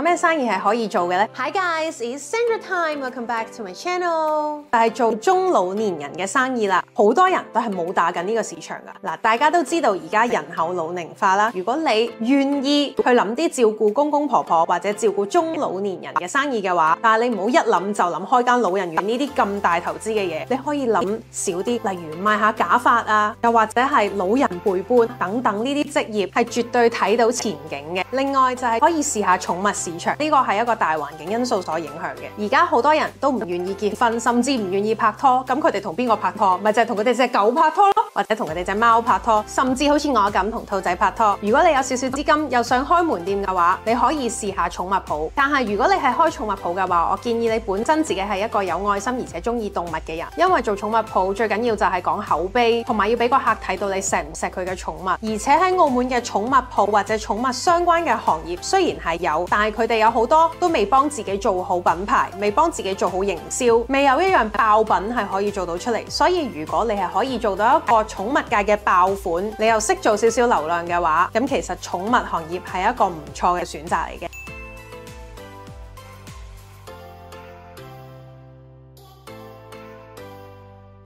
有咩生意係可以做嘅咧 ？Hi guys, it's Sandra time. Welcome back to my channel. 就係做中老年人嘅生意啦，好多人都係冇打緊呢個市場噶。嗱，大家都知道而家人口老齡化啦，如果你願意去諗啲照顧公公婆婆或者照顧中老年人嘅生意嘅話，但係你唔好一諗就諗開間老人院呢啲咁大投資嘅嘢，你可以諗少啲，例如賣下假髮啊，又或者係老人陪伴等等呢啲職業係絕對睇到前景嘅。另外就係可以試下寵物市場，呢個係一個大環境因素所影響嘅。而家好多人都唔願意結婚，甚至唔願意拍拖，咁佢哋同邊個拍拖？咪就係同佢哋隻狗拍拖咯，或者同佢哋隻貓拍拖，甚至好似我咁同兔仔拍拖。如果你有少少資金又想開門店嘅話，你可以試下寵物鋪。但係如果你係開寵物鋪嘅話，我建議你本身自己係一個有愛心而且中意動物嘅人，因為做寵物鋪最緊要就係講口碑，同埋要俾個客睇到你錫唔錫佢嘅寵物。而且喺澳門嘅寵物鋪或者寵物相關嘅行業雖然係有，但係佢哋有好多都未幫自己做好品牌，未幫自己做好營銷，未有一樣爆品係可以做到出嚟。所以如果你係可以做到一個寵物界嘅爆款，你又識做少少流量嘅話，咁其實寵物行業係一個唔錯嘅選擇嚟嘅。